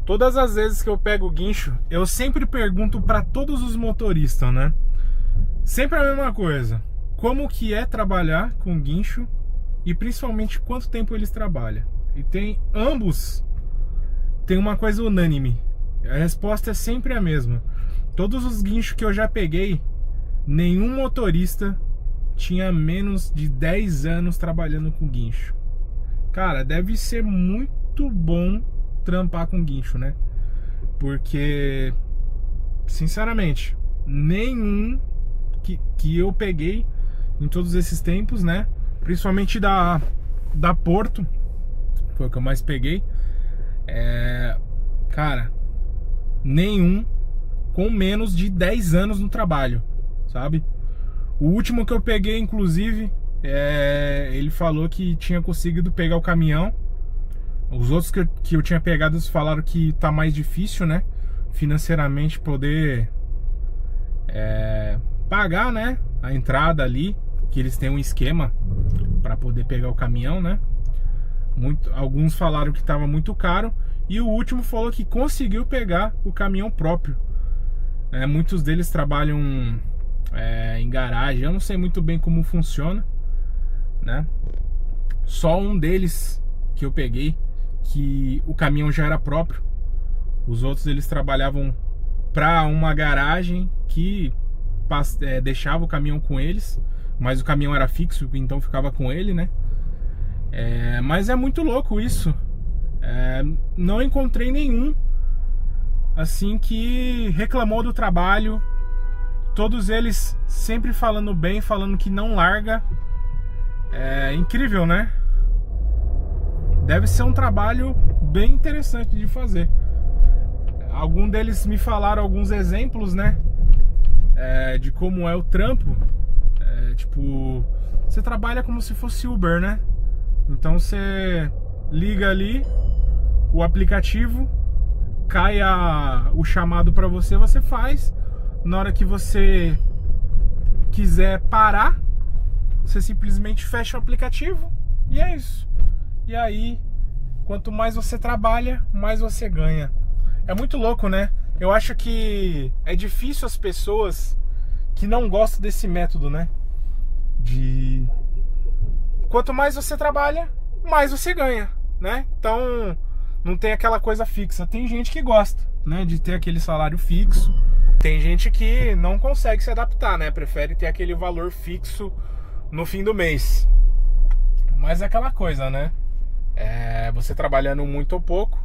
Todas as vezes que eu pego o guincho, eu sempre pergunto para todos os motoristas, né? Sempre a mesma coisa. Como que é trabalhar com guincho e principalmente quanto tempo eles trabalham. E ambos tem uma coisa unânime. A resposta é sempre a mesma. Todos os guinchos que eu já peguei, nenhum motorista tinha menos de 10 anos trabalhando com guincho. Cara, deve ser muito bom trampar com guincho, né? Porque, sinceramente, nenhum que eu peguei em todos esses tempos, né? Principalmente da Porto, foi o que eu mais peguei. Cara, nenhum com menos de 10 anos no trabalho, sabe? O último que eu peguei, inclusive, ele falou que tinha conseguido pegar o caminhão. Os outros que eu tinha pegado falaram que tá mais difícil, né? Financeiramente poder pagar, né? A entrada ali, que eles têm um esquema para poder pegar o caminhão, né? Alguns falaram que tava muito caro. E o último falou que conseguiu pegar o caminhão próprio. Muitos deles trabalham em garagem. Eu não sei muito bem como funciona, né? Só um deles que eu peguei, que o caminhão já era próprio. Os outros eles trabalhavam para uma garagem que deixava o caminhão com eles, mas o caminhão era fixo, então ficava com ele, né? Mas é muito louco isso. Não encontrei nenhum assim que reclamou do trabalho. Todos eles sempre falando bem, falando que não larga. É incrível, né? Deve ser um trabalho bem interessante de fazer. Alguns deles me falaram alguns exemplos, né? De como é o trampo. Tipo, você trabalha como se fosse Uber, né? Então você liga ali o aplicativo, cai o chamado para você, você faz. Na hora que você quiser parar, você simplesmente fecha o aplicativo e é isso. E aí, quanto mais você trabalha, mais você ganha. É muito louco, né? Eu acho que é difícil as pessoas que não gostam desse método, né? Quanto mais você trabalha, mais você ganha, né? Então, não tem aquela coisa fixa. Tem gente que gosta, né? De ter aquele salário fixo. Tem gente que não consegue se adaptar, né? Prefere ter aquele valor fixo no fim do mês. Mas é aquela coisa, né? Você trabalhando muito ou pouco,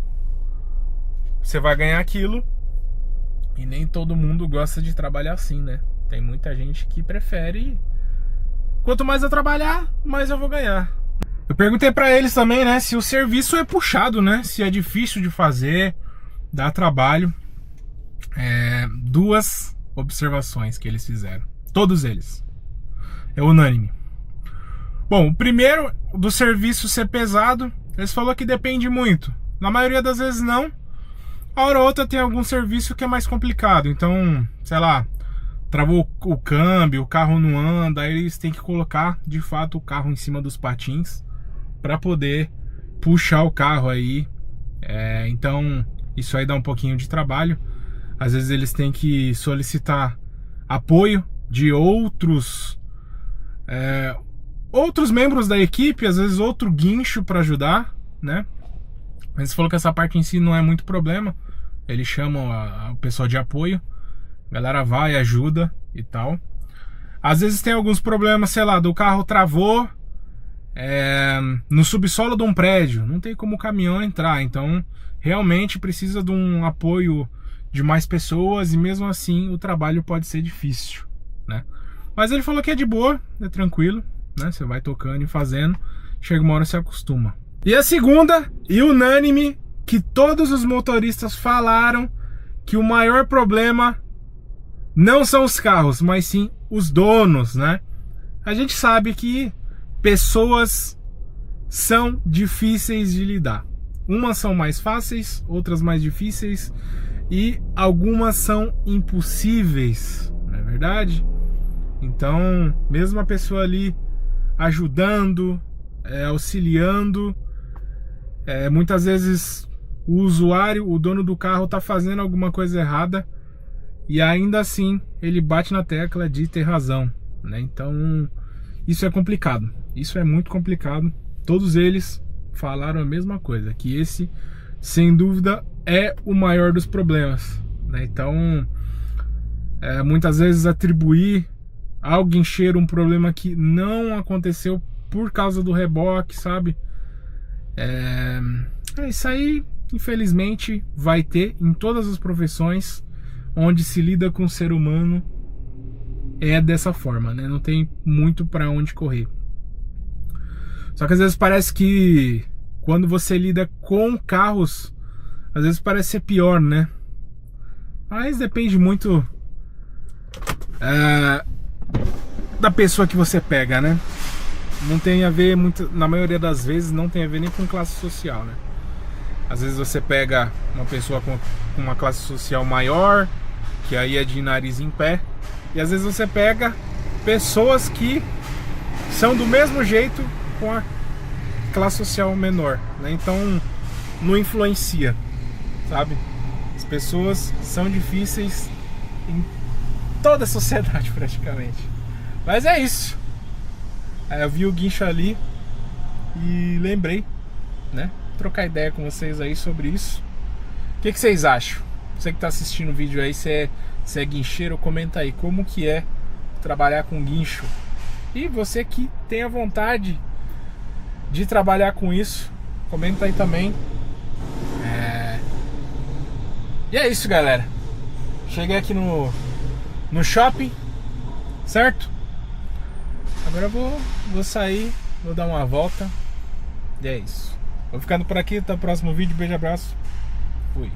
você vai ganhar aquilo. E nem todo mundo gosta de trabalhar assim, né? Tem muita gente que prefere, quanto mais eu trabalhar, mais eu vou ganhar. Eu perguntei pra eles também, né, se o serviço é puxado, né? Se é difícil de fazer, dá trabalho. Duas observações que eles fizeram. Todos eles. É unânime. Bom, o primeiro, do serviço ser pesado, eles falaram que depende muito. Na maioria das vezes não. A hora ou outra tem algum serviço que é mais complicado. Então, sei lá, travou o câmbio, o carro não anda, aí eles têm que colocar, de fato, o carro em cima dos patins para poder puxar o carro aí. Então, isso aí dá um pouquinho de trabalho. Às vezes eles têm que solicitar apoio de outros membros da equipe, às vezes outro guincho para ajudar, né? Mas você falou que essa parte em si não é muito problema. Eles chamam o pessoal de apoio. A galera vai, ajuda e tal. Às vezes tem alguns problemas, sei lá, do carro travou no subsolo de um prédio. Não tem como o caminhão entrar. Então, realmente precisa de um apoio de mais pessoas. E mesmo assim, o trabalho pode ser difícil, né? Mas ele falou que é de boa, é tranquilo, né? Você vai tocando e fazendo. Chega uma hora você acostuma. E a segunda, e unânime, que todos os motoristas falaram que o maior problema não são os carros, mas sim os donos, né? A gente sabe que pessoas são difíceis de lidar. Umas são mais fáceis, outras mais difíceis, e algumas são impossíveis, não é verdade? Então, mesmo a pessoa ali ajudando, auxiliando, muitas vezes o usuário, o dono do carro tá fazendo alguma coisa errada e ainda assim ele bate na tecla de ter razão, né? Então isso é complicado, isso é muito complicado. Todos eles falaram a mesma coisa, que esse sem dúvida é o maior dos problemas, né? Então muitas vezes atribuir ao guincheiro um problema que não aconteceu por causa do reboque, sabe? Isso aí, infelizmente, vai ter em todas as profissões onde se lida com o ser humano, é dessa forma, né? Não tem muito pra onde correr. Só que às vezes parece que quando você lida com carros, às vezes parece ser pior, né? Mas depende muito da pessoa que você pega, né? Não tem a ver muito, na maioria das vezes não tem a ver nem com classe social, né? Às vezes você pega uma pessoa com uma classe social maior, que aí é de nariz em pé, e às vezes você pega pessoas que são do mesmo jeito com a classe social menor, né? Então não influencia, sabe? As pessoas são difíceis em toda a sociedade praticamente. Mas é isso. Eu vi o guincho ali e lembrei, né? Trocar ideia com vocês aí sobre isso. O que vocês acham? Você que está assistindo o vídeo aí, se é guincheiro, comenta aí como que é trabalhar com guincho. E você que tem a vontade de trabalhar com isso, comenta aí também. E é isso, galera. Cheguei aqui no shopping, certo? Agora eu vou sair, vou dar uma volta. E é isso. Vou ficando por aqui, até o próximo vídeo. Beijo, abraço. Fui.